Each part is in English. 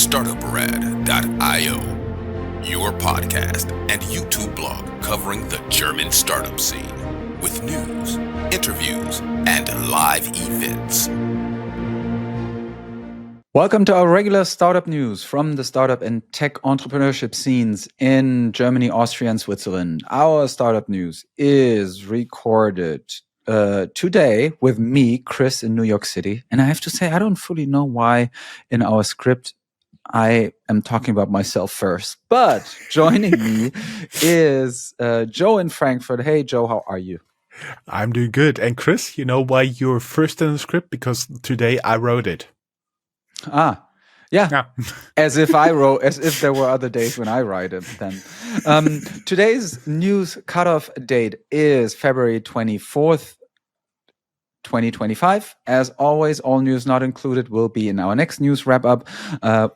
Startuprad.io, your podcast and YouTube blog covering the German startup scene with news, interviews, and live events. Welcome to our regular startup news from the startup and tech entrepreneurship scenes in Germany, Austria, and Switzerland. Our startup news is recorded today with me, Chris, in New York City. And I have to say, I don't fully know why in our script I am talking about myself first. But joining me is Joe in Frankfurt. Hey, Joe, how are you? I'm doing good. And Chris, you know why you're first in the script? Because today I wrote it. Yeah. As if there were other days when I write it then. Today's news cutoff date is February 24th, 2025. As always, all news not included will be in our next news wrap-up.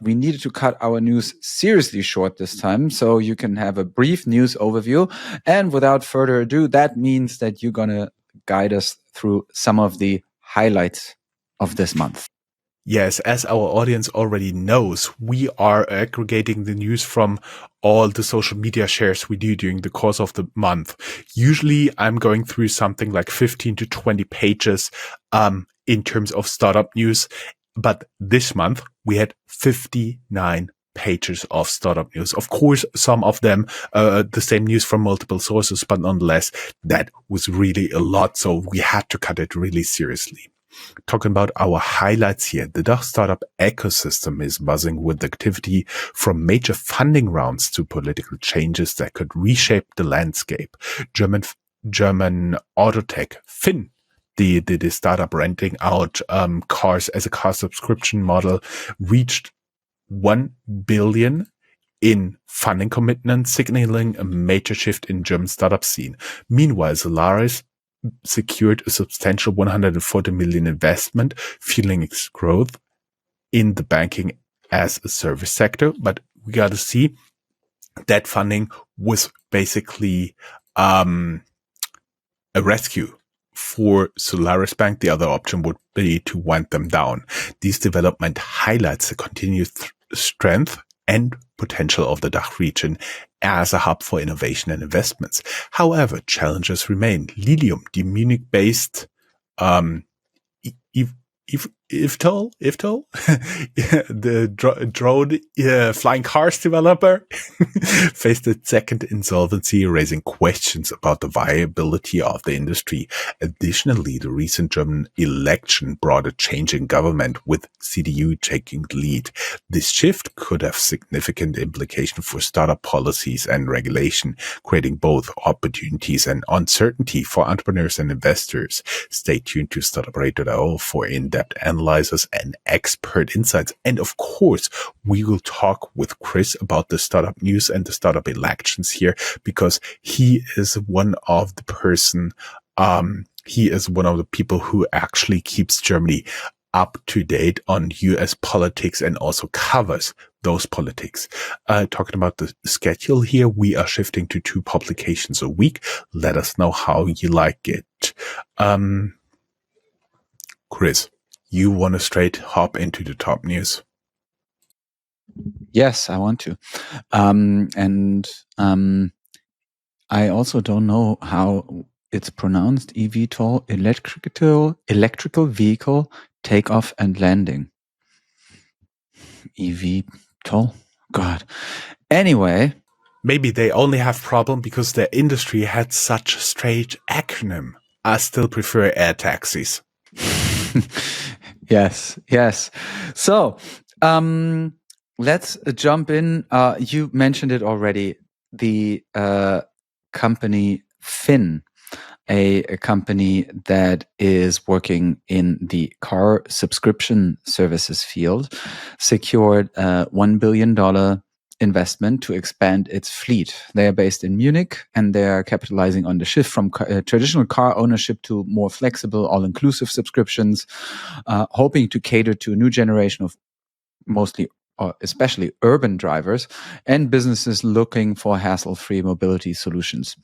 We needed to cut our news seriously short this time, so you can have a brief news overview. And without further ado, that means that you're going to guide us through some of the highlights of this month. Yes, as our audience already knows, we are aggregating the news from all the social media shares we do during the course of the month. Usually I'm going through something like 15 to 20 pages in terms of startup news. But this month we had 59 pages of startup news. Of course, some of them the same news from multiple sources, but nonetheless, that was really a lot. So we had to cut it really seriously. Talking about our highlights here, the DACH startup ecosystem is buzzing with activity from major funding rounds to political changes that could reshape the landscape. German autotech Finn, the startup renting out cars as a car subscription model, reached 1 billion in funding commitment, signaling a major shift in German startup scene. Meanwhile, Solaris secured a substantial 140 million investment, fueling its growth in the banking as a service sector. But we got to see that funding was basically a rescue for Solaris Bank. The other option would be to wind them down. This development highlights the continued strength and potential of the DACH region as a hub for innovation and investments. However, challenges remain. Lilium, the Munich-based eVTOL, the drone flying cars developer, faced its second insolvency, raising questions about the viability of the industry. Additionally, the recent German election brought a change in government, with CDU taking the lead. This shift could have significant implications for startup policies and regulation, creating both opportunities and uncertainty for entrepreneurs and investors. Stay tuned to Startuprad.io for in-depth analysis and expert insights. And of course, we will talk with Chris about the startup news and the startup elections here, because he is one of the people who actually keeps Germany up to date on US politics and also covers those politics. Talking about the schedule here, we are shifting to 2 publications a week. Let us know how you like it. Chris, you want to straight hop into the top news? Yes, I want to. I also don't know how it's pronounced. eVTOL, electrical vehicle takeoff and landing. eVTOL? God. Anyway. Maybe they only have problem because their industry had such a strange acronym. I still prefer air taxis. Yes. So, let's jump in. You mentioned it already. The company Finn, a company that is working in the car subscription services field, secured a $1 billion investment to expand its fleet. They are based in Munich, and they are capitalizing on the shift from traditional car ownership to more flexible, all-inclusive subscriptions, hoping to cater to a new generation of mostly or especially urban drivers and businesses looking for hassle-free mobility solutions.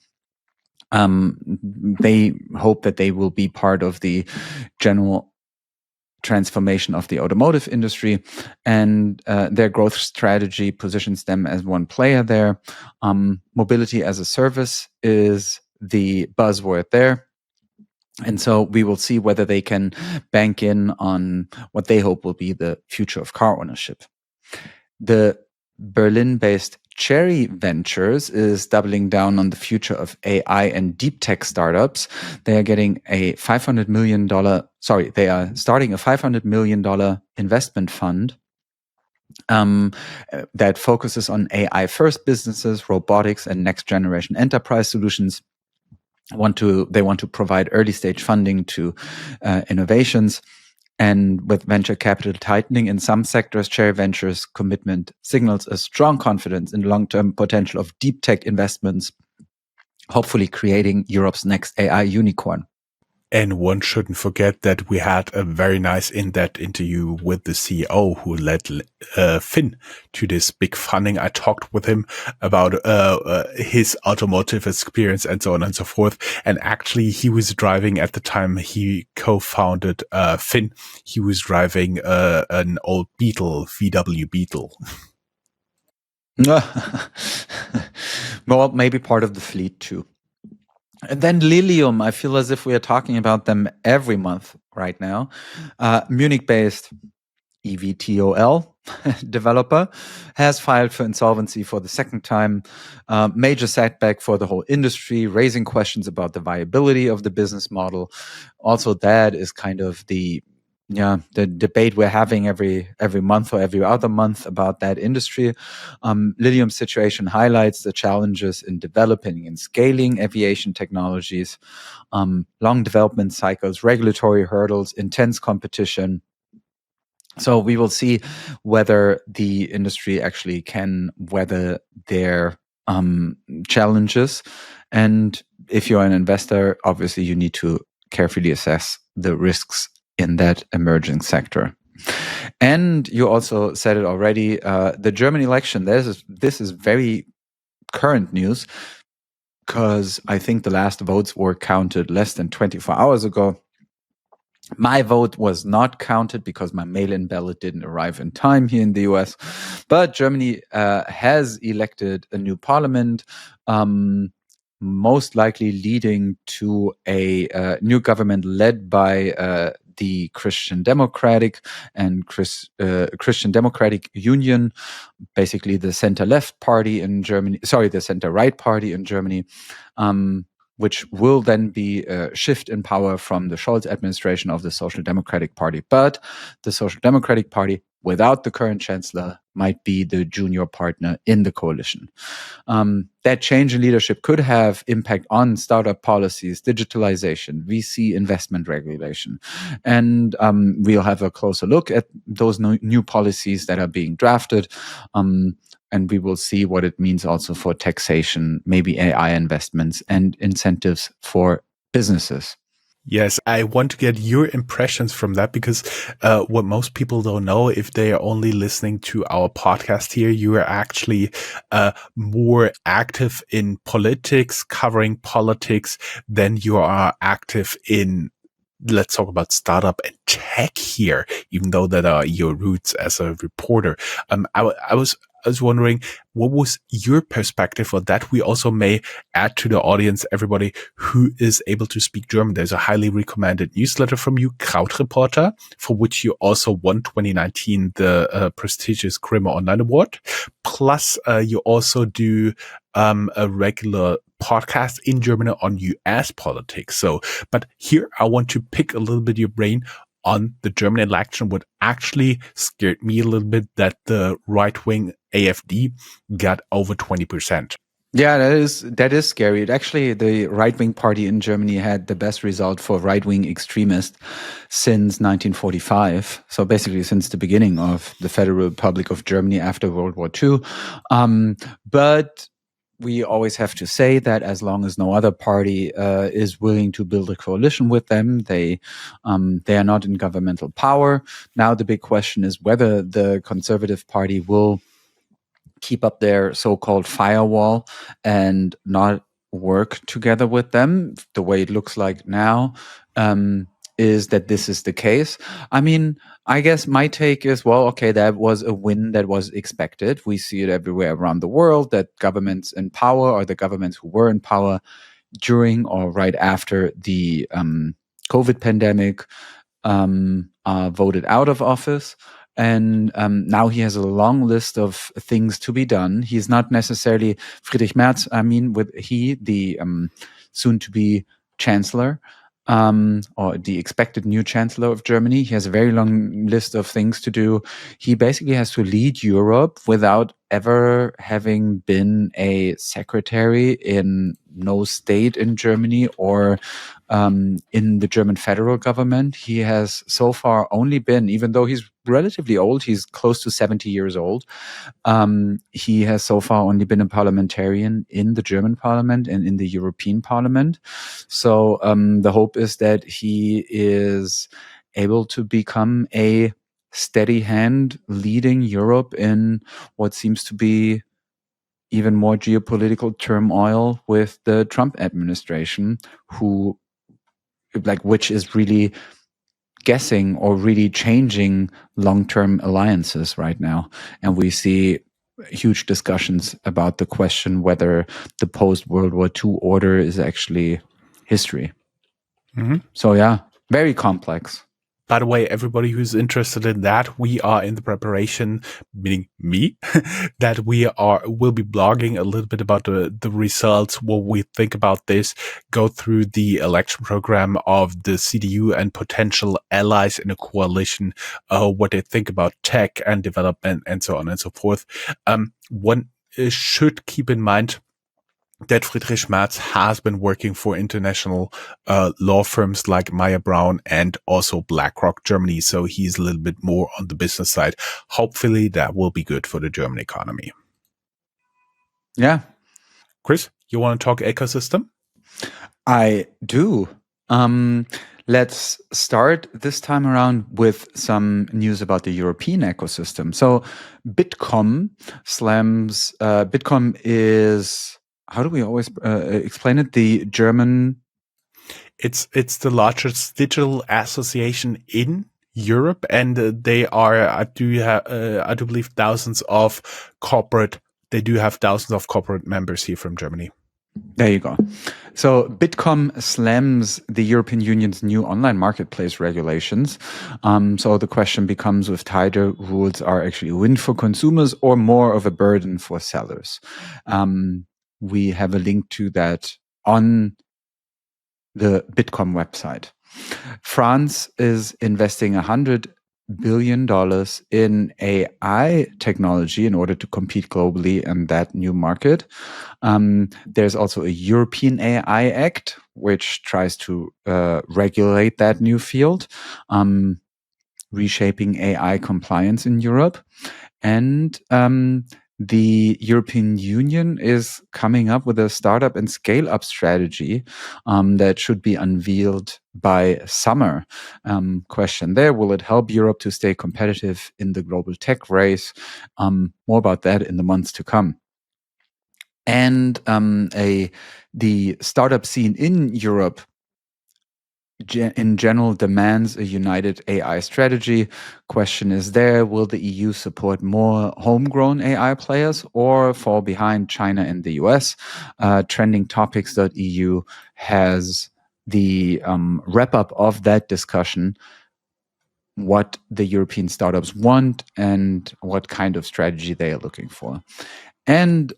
They hope that they will be part of the general transformation of the automotive industry, and their growth strategy positions them as one player there. Mobility as a service is the buzzword there. And so we will see whether they can bank in on what they hope will be the future of car ownership. The Berlin-based Cherry Ventures is doubling down on the future of AI and DeepTech startups. They are getting a $500 million, they are starting a $500 million investment fund that focuses on AI-first businesses, robotics, and next-generation enterprise solutions. They want to provide early-stage funding to innovations. And with venture capital tightening in some sectors, Cherry Ventures' commitment signals a strong confidence in the long-term potential of deep tech investments, hopefully creating Europe's next AI unicorn. And one shouldn't forget that we had a very nice in-depth interview with the CEO who led Finn to this big funding. I talked with him about his automotive experience and so on and so forth. And actually, he was driving at the time he co-founded Finn. He was driving an old Beetle, VW Beetle. Well, maybe part of the fleet too. And then Lilium, I feel as if we are talking about them every month right now. Munich-based eVTOL developer has filed for insolvency for the second time. Major setback for the whole industry, raising questions about the viability of the business model. Also, that is kind of the debate we're having every month or every other month about that industry. Lilium's situation highlights the challenges in developing and scaling aviation technologies, long development cycles, regulatory hurdles, intense competition. So we will see whether the industry actually can weather their challenges. And if you're an investor, obviously you need to carefully assess the risks in that emerging sector. And you also said it already, the German election, this is very current news, because I think the last votes were counted less than 24 hours ago. My vote was not counted because my mail-in ballot didn't arrive in time here in the US. But Germany has elected a new parliament, most likely leading to a new government led by the Christian Democratic and Christian Democratic Union, basically the center-left party in Germany, the center-right party in Germany, which will then be a shift in power from the Scholz administration of the Social Democratic Party. But the Social Democratic Party, without the current chancellor, might be the junior partner in the coalition. That change in leadership could have impact on startup policies, digitalization, VC investment regulation. And we'll have a closer look at those new policies that are being drafted. And we will see what it means also for taxation, maybe AI investments and incentives for businesses. Yes, I want to get your impressions from that because what most people don't know, if they are only listening to our podcast here, you are actually more active in politics, covering politics, than you are active in, let's talk about startup and tech here, even though that are your roots as a reporter. I was wondering, what was your perspective on that? We also may add to the audience, everybody who is able to speak German. There's a highly recommended newsletter from you, Krautreporter, for which you also won 2019 the prestigious Grimme Online Award. Plus, you also do a regular podcast in German on US politics. So, but here I want to pick a little bit your brain on the German election. What actually scared me a little bit, that the right-wing AfD got over 20%. Yeah, that is scary. Actually, the right-wing party in Germany had the best result for right-wing extremists since 1945. So basically since the beginning of the Federal Republic of Germany after World War II. But we always have to say that as long as no other party is willing to build a coalition with them, they are not in governmental power. Now the big question is whether the Conservative Party will keep up their so-called firewall and not work together with them the way it looks like now. is that this is the case. I mean, I guess my take is, well, okay, that was a win that was expected. We see it everywhere around the world that governments in power, or the governments who were in power during or right after the COVID pandemic, voted out of office. And now he has a long list of things to be done. He's not necessarily Friedrich Merz, the soon to be chancellor, or the expected new chancellor of Germany. He has a very long list of things to do. He basically has to lead Europe without ever having been a secretary in no state in Germany or in the German federal government. He has so far only been, even though he's relatively old, he's close to 70 years old. He has so far only been a parliamentarian in the German parliament and in the European parliament. So the hope is that he is able to become a steady hand leading Europe in what seems to be even more geopolitical turmoil with the Trump administration, which is really guessing or really changing long-term alliances right now. And we see huge discussions about the question whether the post-World War II order is actually history. So yeah, very complex. By the way, everybody who's interested in that, we are in the preparation, meaning me, that will be blogging a little bit about the results, what we think about this, go through the election program of the CDU and potential allies in a coalition, what they think about tech and development and so on and so forth. One should keep in mind that Friedrich Merz has been working for international law firms like Meyer Brown and also BlackRock Germany. So he's a little bit more on the business side. Hopefully that will be good for the German economy. Yeah. Chris, you want to talk ecosystem? I do. Let's start this time around with some news about the European ecosystem. So Bitkom is, how do we always explain it? The German. It's the largest digital association in Europe, and they are, I do believe, they do have thousands of corporate members here from Germany. There you go. So Bitkom slams the European Union's new online marketplace regulations. So the question becomes if tighter rules are actually a win for consumers or more of a burden for sellers. We have a link to that on the Bitkom website. France is investing $100 billion in AI technology in order to compete globally in that new market. There's also a European AI Act, which tries to regulate that new field, reshaping AI compliance in Europe. And the European Union is coming up with a startup and scale-up strategy that should be unveiled by summer. Question there, will it help Europe to stay competitive in the global tech race? More about that in the months to come. And the startup scene in Europe in general demands a united AI strategy. Question is there, will the EU support more homegrown AI players or fall behind China and the US? Trendingtopics.eu has the wrap-up of that discussion, what the European startups want and what kind of strategy they are looking for. And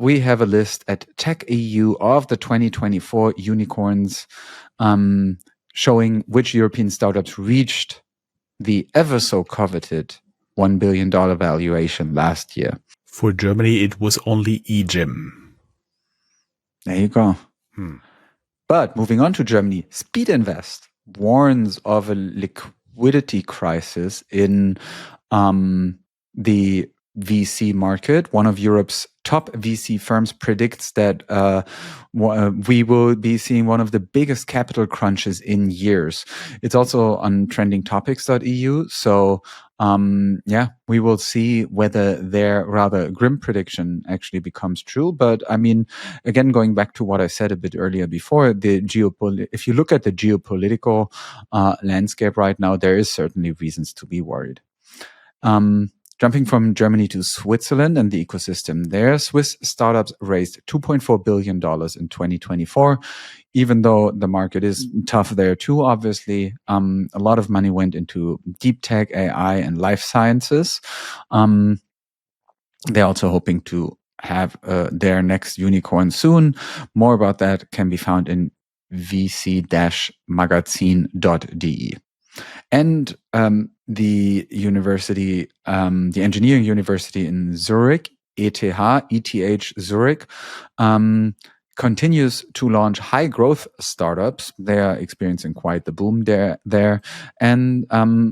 we have a list at Tech EU of the 2024 unicorns, showing which European startups reached the ever so coveted $1 billion valuation last year. For Germany, it was only eGym. There you go. But moving on to Germany, Speed Invest warns of a liquidity crisis in the VC market, one of Europe's top VC firms predicts that we will be seeing one of the biggest capital crunches in years. It's also on trendingtopics.eu. So we will see whether their rather grim prediction actually becomes true. But I mean, again, going back to what I said a bit earlier before, if you look at the geopolitical landscape right now, there is certainly reasons to be worried. Jumping from Germany to Switzerland and the ecosystem there, Swiss startups raised $2.4 billion in 2024. Even though the market is tough there too, obviously, a lot of money went into deep tech, AI, and life sciences. They're also hoping to have their next unicorn soon. More about that can be found in vc-magazin.de. And the university, the engineering university in Zurich, ETH Zurich, continues to launch high growth startups. They are experiencing quite the boom there. And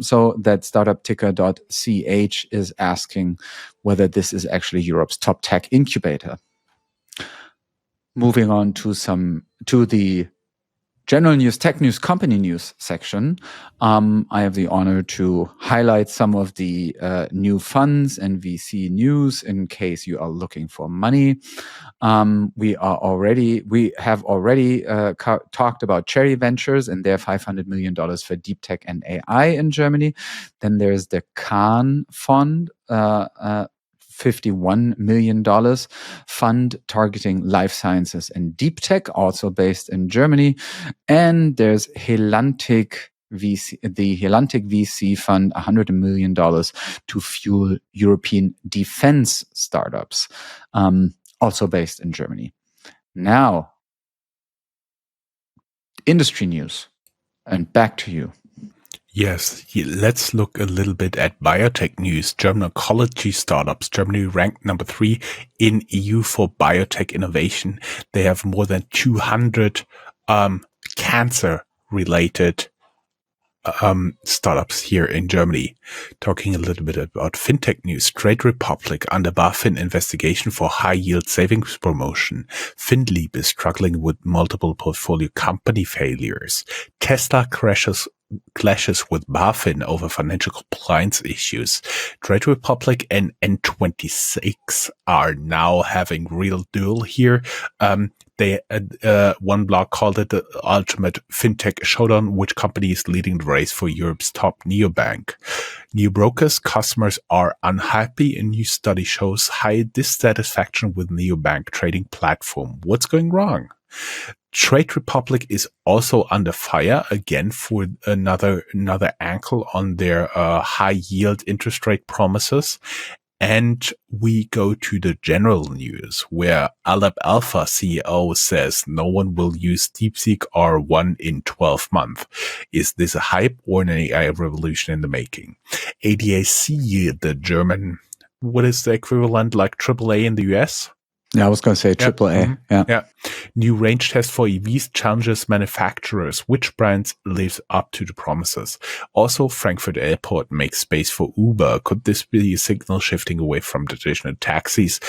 so that startup ticker.ch is asking whether this is actually Europe's top tech incubator. Moving on to the general news, tech news, company news section. I have the honor to highlight some of the new funds and VC news in case you are looking for money. We have already talked about Cherry Ventures and their $500 million for deep tech and AI in Germany. Then there's the Kahn Fund, $51 million fund targeting life sciences and deep tech, also based in Germany. And there's Helantic VC, the Helantic VC fund, $100 million to fuel European defense startups, also based in Germany. Now, industry news, and back to you. Yes, let's look a little bit at biotech news. German oncology startups. Germany ranked number 3 in EU for biotech innovation. They have more than 200 cancer-related startups here in Germany. Talking a little bit about fintech news. Trade Republic under BaFin investigation for high yield savings promotion. FinLeap is struggling with multiple portfolio company failures. Tesla clashes with BaFin over financial compliance issues. Trade Republic and N26 are now having real duel here. They one blog called it the ultimate fintech showdown. Which company is leading the race for Europe's top neobank? New brokers, customers are unhappy. A new study shows high dissatisfaction with neobank trading platform. What's going wrong? Trade Republic is also under fire again for another ankle on their high yield interest rate promises. And we go to the general news where Aleph Alpha CEO says no one will use DeepSeek R1 in 12 months. Is this a hype or an AI revolution in the making? ADAC, the German, what is the equivalent like AAA in the US? Yeah, I was going to say AAA. Yeah. New range test for EVs challenges manufacturers. Which brands lives up to the promises? Also, Frankfurt Airport makes space for Uber. Could this be a signal shifting away from traditional taxis?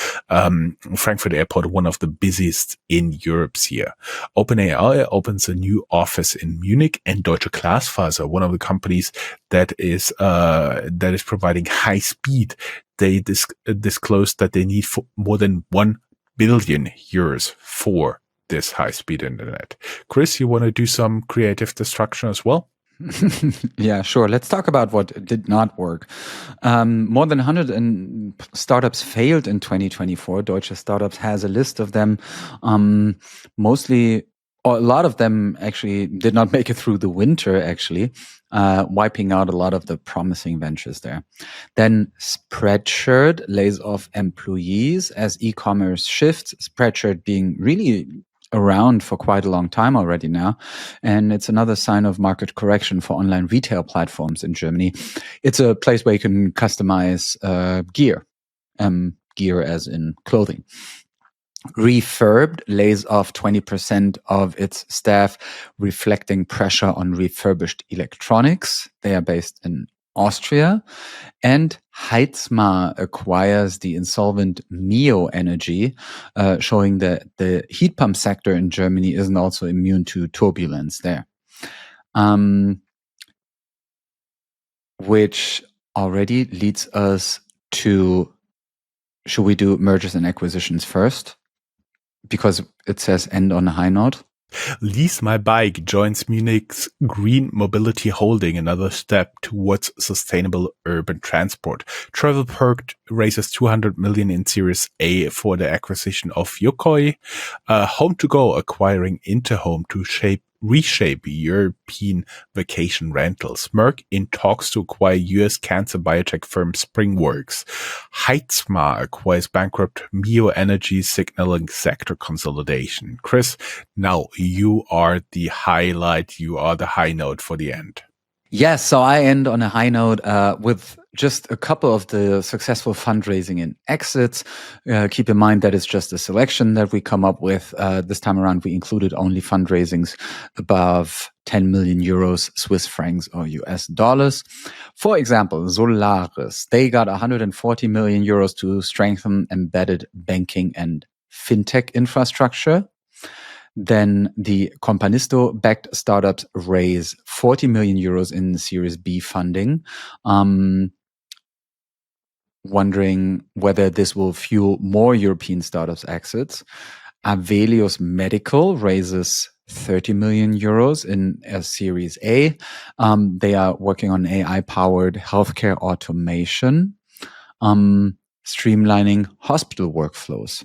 Frankfurt Airport, one of the busiest in Europe here. OpenAI opens a new office in Munich, and Deutsche Glasfaser, one of the companies that is providing high speed. They disclosed that they need more than 1 billion euros for this high-speed internet. Chris, you want to do some creative destruction as well? Yeah, sure. Let's talk about what did not work. More than 100 startups failed in 2024. Deutsche Startups has a list of them. A lot of them actually did not make it through the winter, actually, wiping out a lot of the promising ventures there. Then Spreadshirt lays off employees as e-commerce shifts, Spreadshirt being really around for quite a long time already now. And it's another sign of market correction for online retail platforms in Germany. It's a place where you can customize gear as in clothing. Refurbed lays off 20% of its staff, reflecting pressure on refurbished electronics. They are based in Austria. And Heitzma acquires the insolvent Mio Energy, showing that the heat pump sector in Germany isn't also immune to turbulence there. Which already leads us to, should we do mergers and acquisitions first? Because it says end on a high note. Lease My Bike joins Munich's Green Mobility Holding, another step towards sustainable urban transport. Travelperk raises 200 million in Series A for the acquisition of Yokoi. Home2Go acquiring Interhome to reshape European vacation rentals. Merck in talks to acquire US cancer biotech firm SpringWorks. Heitzma acquires bankrupt Mio Energy, signaling sector consolidation. Chris, now you are the highlight. You are the high note for the end. Yes, so I end on a high note with just a couple of the successful fundraising and exits. Keep in mind that it's just a selection that we come up with. This time around, we included only fundraisings above 10 million euros, Swiss francs, or US dollars. For example, Solaris, they got 140 million euros to strengthen embedded banking and fintech infrastructure. Then the Companisto-backed startups raise 40 million euros in Series B funding. Wondering whether this will fuel more European startups exits. Avelios Medical raises 30 million euros in a Series A. They are working on AI-powered healthcare automation, streamlining hospital workflows.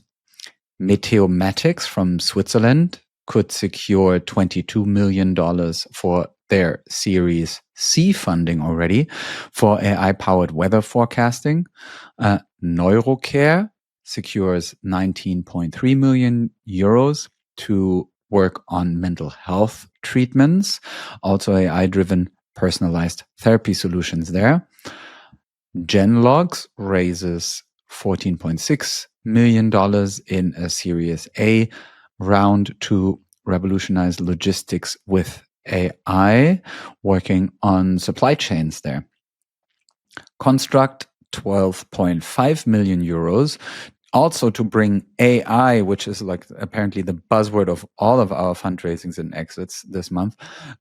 Meteomatics from Switzerland could secure $22 million for their Series C funding already for AI-powered weather forecasting. Neurocare secures 19.3 million euros to work on mental health treatments, also AI-driven personalized therapy solutions there. Genlogs raises $14.6 million in a Series A round to revolutionize logistics with AI, working on supply chains there. Construct 12.5 million euros also to bring AI, which is like apparently the buzzword of all of our fundraisings and exits this month,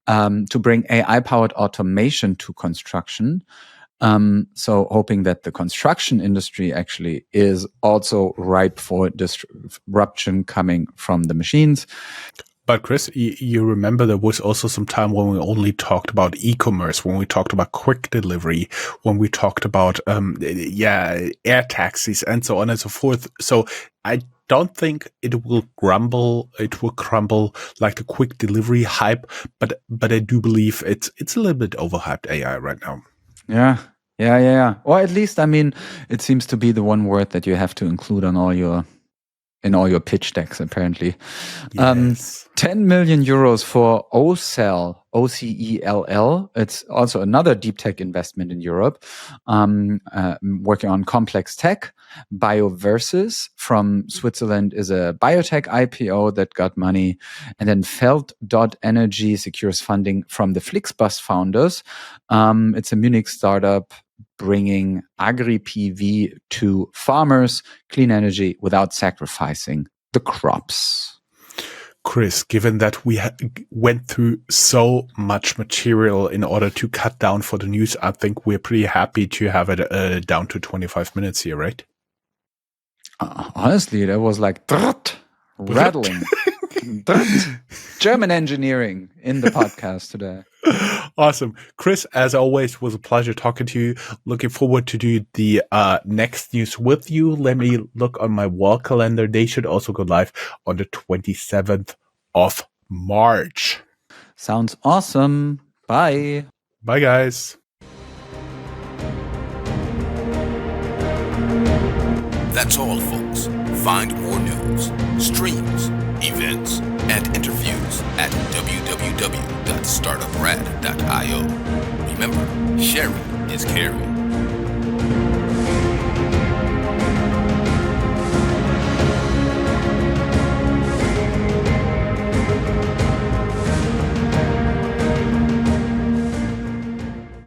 to bring AI-powered automation to construction. So hoping that the construction industry actually is also ripe for disruption coming from the machines. But Chris, you remember there was also some time when we only talked about e-commerce, when we talked about quick delivery, when we talked about, air taxis and so on and so forth. So I don't think it will crumble like the quick delivery hype, but I do believe it's a little bit overhyped AI right now. Yeah. Or at least, I mean, it seems to be the one word that you have to include on all your pitch decks, apparently. Yes. 10 million euros for Ocell, OCELL. It's also another deep tech investment in Europe, working on complex tech. Bioversus from Switzerland is a biotech IPO that got money. And then Feld.Energy secures funding from the Flixbus founders. It's a Munich startup bringing agri-PV to farmers, clean energy without sacrificing the crops. Chris, given that we went through so much material in order to cut down for the news, I think we're pretty happy to have it down to 25 minutes here, right? Honestly, that was like rattling. German engineering in the podcast today. Awesome. Chris, as always, was a pleasure talking to you. Looking forward to do the next news with you. Let me look on my wall calendar. They should also go live on the 27th of March. Sounds awesome. Bye. Bye, guys. That's all, folks. Find more news, streams, events, and interviews at www.startuprad.io. Remember, sharing is caring.